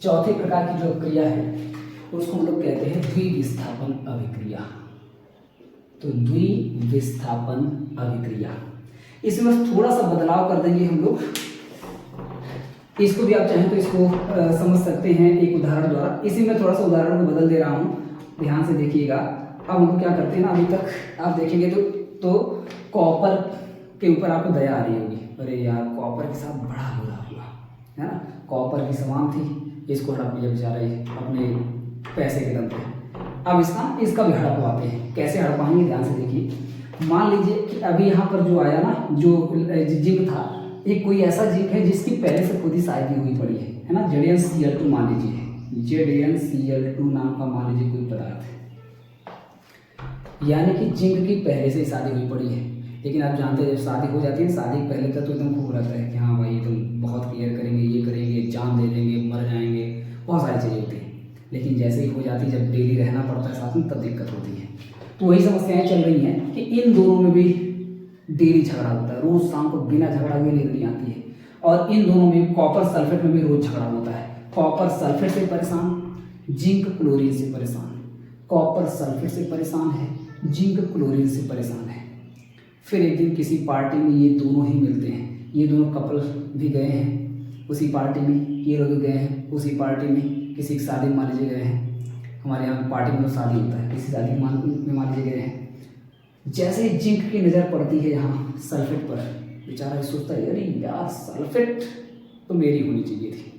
चौथे प्रकार की जो अभिक्रिया है उसको हम लोग कहते हैं द्विविस्थापन अभिक्रिया। तो द्विविस्थापन अभिक्रिया, इसमें बस थोड़ा सा बदलाव कर देंगे हम लोग। इसको भी आप चाहें तो इसको समझ सकते हैं एक उदाहरण द्वारा। इसी में थोड़ा सा उदाहरण को बदल दे रहा हूँ, ध्यान से देखिएगा। अब हम लोग क्या करते हैं ना, अभी तक आप देखेंगे तो कॉपर के ऊपर आपको दया आ रही होगी, अरे यार कॉपर के साथ बड़ा बुरा हुआ है ना, कॉपर की सामान थी, इसको हड़प लिया बेचारा अपने पैसे के दम पे। अब इसका भी हड़पवाते हैं। कैसे हड़पाएंगे, ध्यान से देखिए। मान लीजिए कि अभी यहाँ पर जो आया ना, जो जिंक था, एक कोई ऐसा जिंक है जिसकी पहले से खुद ही शादी हुई पड़ी है ना, ZnCl2 मान लीजिए, ZnCl2 नाम का मान लीजिए कोई पदार्थ है, यानी कि जिंक की पहले से ही शादी हुई पड़ी है। लेकिन आप जानते हैं जब शादी हो जाती है, शादी पहले तक तो एकदम खूब रहता है कि हाँ भाई तुम बहुत केयर करेंगे, ये करेंगे, जान दे देंगे, मर जाएंगे, बहुत सारी चीज़ें होती हैं। लेकिन जैसे ही हो जाती है, जब डेली रहना पड़ता है साथ में, तब दिक्कत होती है। तो वही समस्याएं चल रही हैं कि इन दोनों में भी डेली झगड़ा होता है, रोज शाम को बिना झगड़ा हुए नींद नहीं आती है। और इन दोनों में कॉपर सल्फेट में भी रोज झगड़ा होता है। कॉपर सल्फेट से परेशान, जिंक क्लोरीन से परेशान। कॉपर सल्फेट से परेशान है, जिंक क्लोरीन से परेशान है। फिर एक दिन किसी पार्टी में ये दोनों ही मिलते हैं, ये दोनों कपल भी गए हैं उसी पार्टी में, ये लोग भी गए हैं उसी पार्टी में, किसी की शादी मान लीजिए गए हैं, हमारे यहाँ पार्टी में शादी होता है, किसी शादी में मान लीजिए गए हैं। जैसे ही जिंक की नज़र पड़ती है यहाँ सल्फेट पर, बेचारा सोचता है अरे यार सल्फेट तो मेरी होनी चाहिए थी।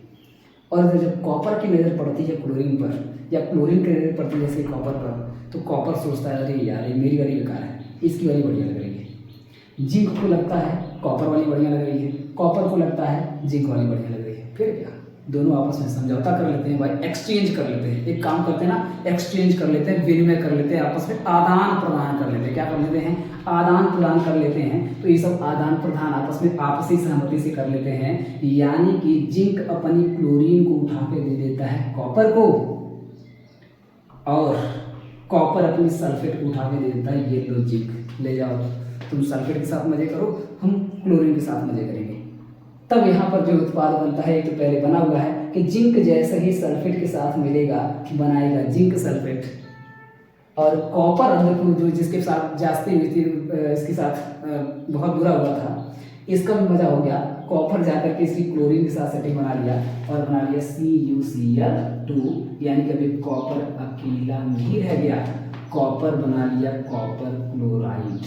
और जब कॉपर की नज़र पड़ती है क्लोरीन पर, या क्लोरीन की नज़र पड़ती है जैसे कॉपर पर, तो कॉपर सोचता है अरे यार ये मेरी वाली बेकार है, इसकी वाली बढ़िया लग रही है। जिंक को लगता है कॉपर वाली बढ़िया लग रही है, कॉपर को लगता है जिंक वाली बढ़िया लग रही है। फिर क्या, दोनों आपस में समझौता कर लेते हैं भाई, एक्सचेंज कर लेते हैं। एक काम करते हैं ना, एक्सचेंज कर लेते हैं, विनिमय कर लेते हैं, आपस में आदान प्रदान कर लेते हैं। क्या कर लेते हैं, आदान प्रदान कर लेते हैं। तो ये सब आदान प्रदान आपस में आपसी सहमति से कर लेते हैं। यानी कि जिंक अपनी क्लोरीन को उठा के दे देता है कॉपर को, और कॉपर अपनी सल्फेट को उठा के दे देता है, ये लो जिंक ले जाओ, तुम सल्फेट के साथ मजे करो, हम क्लोरीन के साथ मजे करेंगे। तब यहाँ पर जो उत्पाद बनता है, एक तो पहले बना हुआ है कि जिंक जैसे ही सल्फेट के साथ मिलेगा बनाएगा जिंक सल्फेट, और कॉपर जो जिसके साथ जास्ती हुई थी, इसके साथ बहुत बुरा हुआ था, इसका भी मजा हो गया। कॉपर जाकर के इसकी क्लोरीन के साथ सेटिंग बना लिया और बना लिया CuCl2, यानी कि अभी कॉपर अकेला नहीं रह गया, कॉपर बना लिया कॉपर क्लोराइड।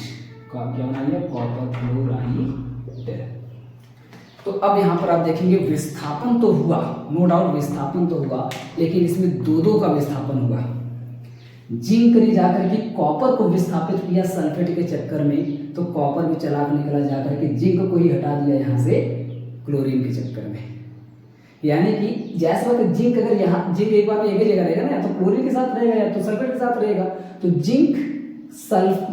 क्या बना लिया, कॉपर क्लोराइड। तो अब यहाँ पर आप देखेंगे विस्थापन तो हुआ, नो डाउट विस्थापन तो हुआ, लेकिन इसमें दो का विस्थापन हुआ। जिंक ने जाकर के कॉपर को विस्थापित किया सल्फेट के चक्कर में, तो कॉपर भी चालाक निकला, जाकर के जिंक को ही हटा दिया यहाँ से क्लोरीन के चक्कर में। यानी कि जैसे वक्त जिंक अगर यहाँ जिंक एक बार में एक ही जगह रहेगा ना, या तो क्लोरीन के साथ रहेगा या तो सल्फेट के साथ रहेगा, तो जिंक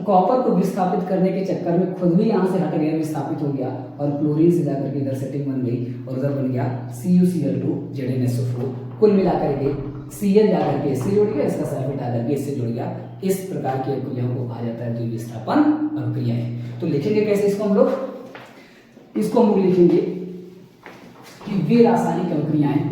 कॉपर को विस्थापित करने के चक्कर में खुद भी यहाँ से हट गया, विस्थापित हो गया, और क्लोरीन से जाकर के इधर सेटिंग बन गई और उधर बन गया CuCl2 ZnSO4। कुल मिलाकर के Cl जाकर के इससे जुड़ गया, इसका सल्फेट आकर के इससे जुड़ गया। इस प्रकार की अभिक्रियाओं को कहा जाता है द्विविस्थापन अभिक्रियाएं। तो लिखेंगे कैसे इसको हम लोग, इसको हम लोग लिखेंगे कि वे रासायनिक अभिक्रियाएं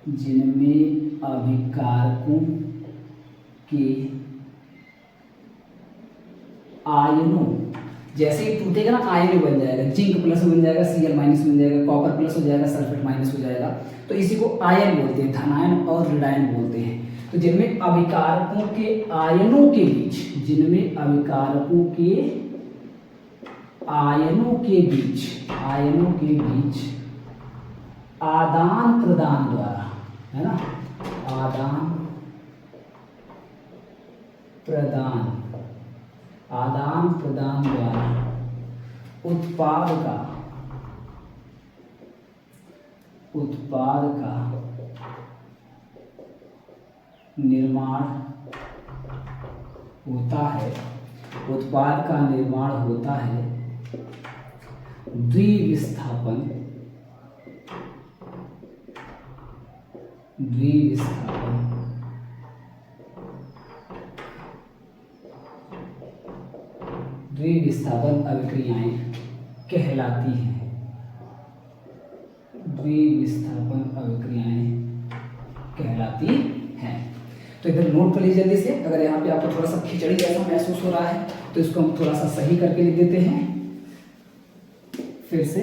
जिनमें अभिकारकों के आयनों, जैसे ही टूटेगा ना आयन बन जाएगा, जिंक प्लस बन जाएगा, Cl माइनस बन जाएगा, कॉपर प्लस हो जाएगा, सल्फेट माइनस हो जाएगा, तो इसी को आयन बोलते हैं, धनायन और ऋणायन बोलते हैं। तो जिनमें अभिकारकों के आयनों के बीच आदान प्रदान द्वारा, है ना, आदान प्रदान द्वारा उत्पाद का निर्माण होता है, द्विविस्थापन द्विविस्थापन अभिक्रियाएं कहलाती हैं। द्विविस्थापन अभिक्रियाएं कहलाती हैं। तो इधर नोट कर लीजिए जल्दी से। अगर यहाँ पे आपको थोड़ा सा खिचड़ी जैसा महसूस हो रहा है तो इसको हम थोड़ा सा सही करके लिख देते हैं फिर से।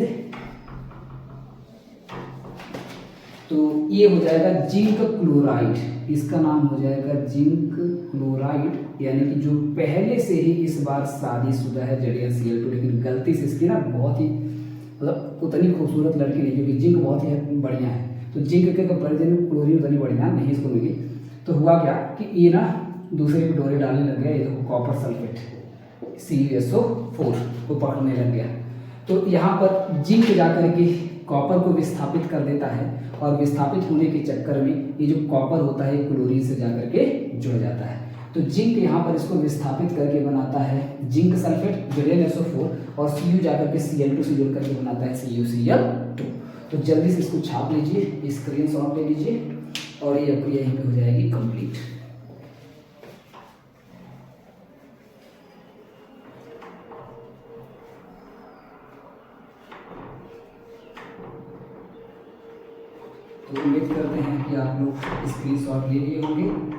तो ये हो जाएगा जिंक क्लोराइड, इसका नाम हो जाएगा जिंक क्लोराइड, यानी कि जो पहले से ही इस बार शादीशुदा है ZnCl2, लेकिन गलती से इसकी ना बहुत ही मतलब उतनी खूबसूरत लड़की नहीं, क्योंकि जिंक बहुत ही बढ़िया है। तो जिंक के कंपेरिजन में क्लोरीन उतनी बढ़िया नहीं इसको मिली। तो हुआ क्या कि ये ना दूसरे पे डोरे डालने लग गया, ये देखो कॉपर सल्फेट CuSO4 को पकड़ने लग गया। तो यहाँ पर जिंक जाकर के कॉपर को विस्थापित कर देता है, और विस्थापित होने के चक्कर में ये जो कॉपर होता है क्लोरीन से जाकर के जुड़ जाता है। तो जिंक यहाँ पर इसको विस्थापित करके बनाता है जिंक सल्फेट ZnSO4, और Cu जाकर के Cl2 से जुड़ करके बनाता है CuCl2। तो जल्दी से इसको छाप लीजिए, स्क्रीनशॉट ले लीजिए, और ये अभिक्रिया यहीं पे हो जाएगी कंप्लीट। तो उम्मीद करते हैं कि आप लोग स्क्रीनशॉट ले लिए होंगे।